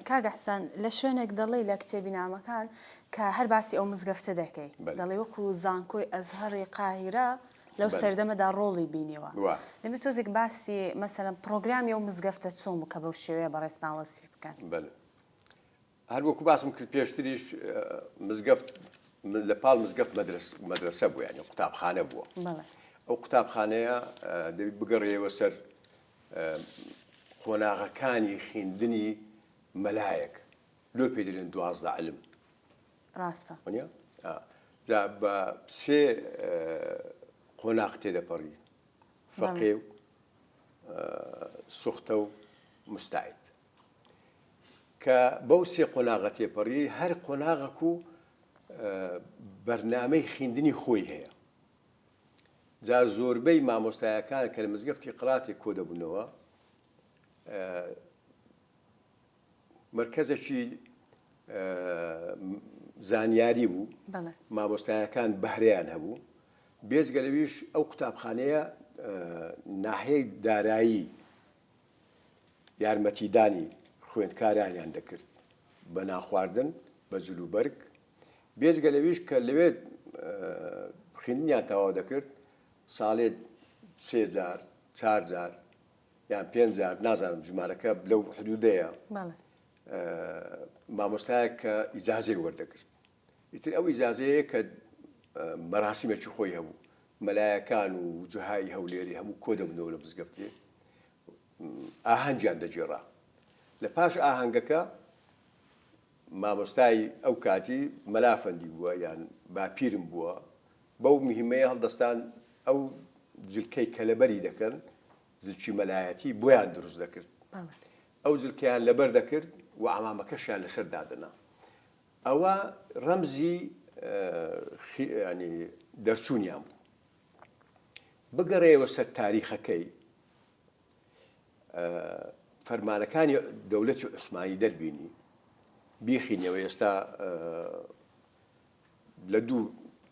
کاگە حسەن لە شوێنێک دەڵێ لە کتێبی نامەکان کە هەر باسی ئەو مزگەفتە دەکەی دەڵێ وەکو زانکۆی ئەزهەڕی قاهیرە لەو سەردەمەدا ڕۆڵی بینیوە دەبێت تۆزێک باسی مەسەلەن پرۆگرامی ئەو مزگەفتە چۆن بکە بەو شێوەیە بەڕێستان وەسفی بکەن. هەر وەکو باسم کرد پێشتریش مزگەفت لە پاڵ مزگەفت مەدرسە بوو، یعنی قوتابخانە بووە. ئەو قوتابخانەیە دەبێت بگەڕێەوە سەر قۆناغەکانی خوێندنی مەلایەک، لۆ پێ دەڵێن 12 علم. ڕاستە. جا بە سێ قۆناغ تێدەپەڕی: فەقێ و سوختە و مستعید. کە بەو سێ قۆناغە تێپەڕی هەر قۆناغێک و بەرنامەی خوێندنی خۆی هەیە. جا زۆربەی مامۆستایەکان کە لە مزگەفتی قڕاتێک کۆ دەبوونەوە مرکزێکی زانیاری بوو، مامۆستایەکان بەهرەیان هەبوو. بێجگە لەویش ئەو قوتابخانەیە ناحەیەی دارایی یارمەتیدانی خوێندکارانیان دەکرد بە ناخواردن بە جلوبەرگ. بێجگە لەویش کە لەوێت خوێندنیان تەواو دەکرد، ساڵێ 3 جار 4 جار یان 5 جار، نازانم ژمارەکە لەو حدودەیە، مامۆستایە کە ئیجازەی وەردەگرت. ئیتر ئەو ئیجازەیە کە مەراسیمێکی خۆی هەبوو، مەلایەکان و جوهایی هەولێری هەموو کۆ دەبنەوە لە مزگەفتی، ئاهەنگیان دەجێڕا. لە پاش ئاهەنگەکە مامۆستای ئەو کاتی مەلافەندی بووە یان باپیرم بووە، بەو مهمەیە هەڵدەستان ئەو جلکەی کە لەبەری دەکەن، زلکی مەلایەتی بۆیان دروست دەکرد. ئەو جلکیان لەبەر دەکرد و ئامامەکەشیان لەسەر دادنا. ئەوە ڕەمزی ینی دەرچوونیان بوو. بگەڕێەوە سەر تاریخەکەی، فەرمانەکانی دەوڵەتی عوسمانی دەربینی، بیخینەوە. ئێستا لە دوو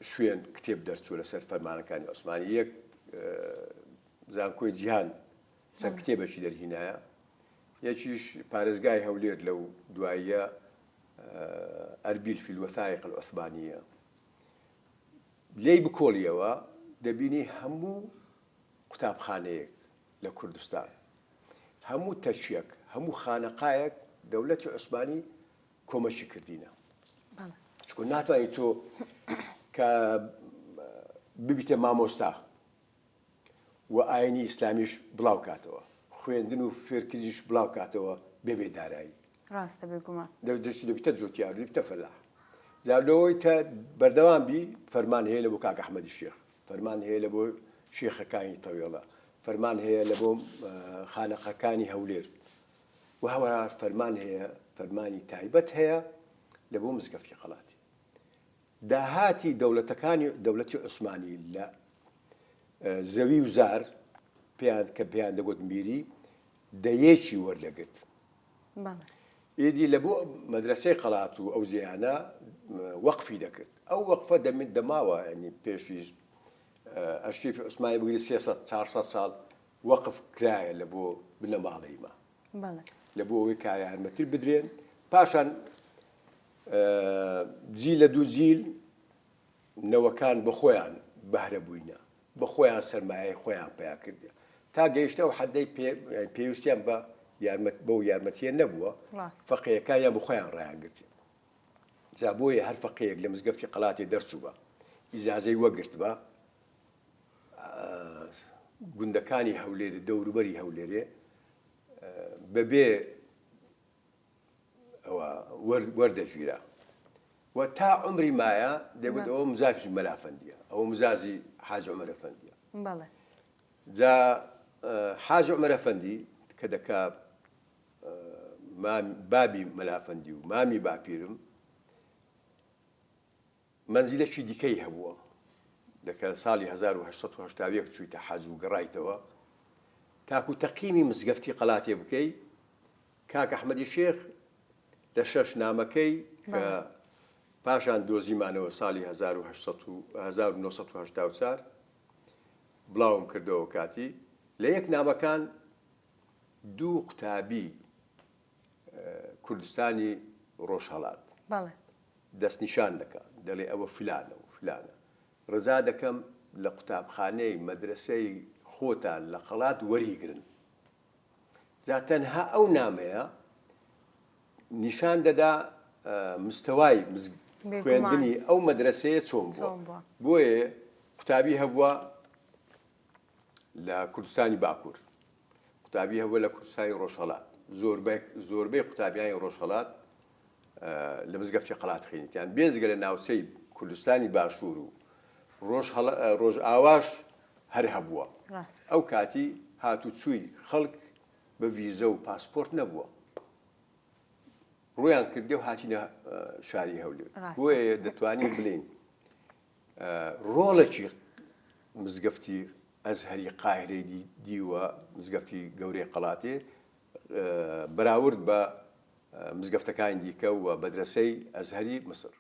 شوێن کتێب دەرچوو لەسەر فەرمانەکانی عوسمانی. یەک زانکۆی جیهان چەند کتێبێکی دەرهینایە، یەکیش پارێزگای هەولێر لەو دواییە ئەربیل فی الوەثائق العوسمانیە. لێی بکۆڵیەوە دەبینی هەموو قوتابخانەیەک لە کوردستان، هەموو تەچیەک، هەموو خانەقایەک دەوڵەتی عوسمانی کۆمەکی کردینە. چکۆ ناتوانیت تۆ کە ببیتە مامۆستا و ئاینی ئیسلامیش بڵاو کاتەوە، خوێندن و فێرکردنیش بڵاو کاتەوە بێبێ دارایی. ڕاستە بێگومان. دەچی لەبیتە جوتیار، لەبیتە فەلاح. جا لەوەی کە بەردەوام بی، فەرمان هەیە لە بۆ کاک ئەحمەدی شێخ، فەرمان هەیە لە بۆ شێخەکانی تەوێڵە، فەرمان هەیە لە بۆ خانەقەکانی هەولێر، و هەوەها فەرمان هەیە، فەرمانی تایبەت هەیە لە بۆ مزگەفتی قەڵاتی. داهاتی دەوڵەتی عوسمانی لە زەوی و زار کە پێیان دەگوت میری دەیەکی وەردەگرت. ئیدی لە بۆ مەدرسەی قەڵات و ئەو زیانە وەقفی دەکرد. ئەو وەقفە دەماوە، ینی پێشی ئەرشیفی عوسمانی بگری 300-400 ساڵ وەقف کرایە لە بۆ بنەماڵەیمە، لە بۆ ئەوەی کە یارمەتیر بدرێن. پاشان جیل لە دوو جیل نەوەکان بە خۆیان بەهرە بووینە، بە خۆیان سەرمایەی خۆیان پیا کردە، تا گەیشتە و حەدەی پێویستیان بەو یارمەتیە نەبووە، فەقێیەکانیان بە خۆیان ڕایانگرتی. جا بۆیە هەر فەقێیەک لە مزگەفتی قەڵاتی دەرچوو بە ئیجازەی وەگرت بە، گوندەکانی هەولێری دەوروبەری هەولێرێ بەبێ ئەوە وەردەگیرا، و تا عمری مایە دەگوت ئەوە مزافی مەلافەندیە، ئەوە مزازی حاج عومەر ئەفەندیە. جا حاج عومەر ئەفەندی کە دەکا بابی مەلافەندی و مامی باپیرم مەنزیلەکی دیکەی هەبووە. دەکە ساڵی 1881 چوویتە حەج و گەڕایتەوە، تاکو تەقیمی مزگەفتی قەڵاتێ بکەی. کاک ئەحمەدی شێخ لە 6 نامەکەی کە پاشان دۆزیمانەوە ساڵی 1984 بڵاوم کردەوە کاتی، لە یەک نامەکان دوو قوتابی کوردستانی ڕۆژهەڵات بەڵێ دەستنیشان دەکات دەڵێ ئەوە فلانە و فلانە ڕزا دەکەم لە قوتابخانەی مەدرسەی خۆتان لە خەڵات وەریگرن جا تەنها ئەو نامەیە نیشان دەدا مستەوای خوێندنی ئەو مەدرسەیە چۆن بووە بۆیە قوتابی هەبووە لە کوردستانی باکوور قوتابی هەبووە لە کوردستانی ڕۆژهەڵات زۆربەی قوتابیانی ڕۆژهەڵات لە مزگەفتی قەڵات خێنیتیان بێزگە لە ناوچەی کوردستانی باشوور و ڕۆژ ئاواش هەر هەبووە ئەو کاتی هاتوچووی خەڵک بە ڤیزە و پاسپۆرت نەبووە ڕویان کردێ و هاتینە شاری هەولێر بۆیە دەتوانین بڵین ڕۆڵێکی مزگەفتی ئەزهەری قاهرەی دیوە مزگەفتی گەورەی قەڵاتێ بەراورد بە مزگەفتەکانی دیکە و بەدرسەی ئەزهەری مسر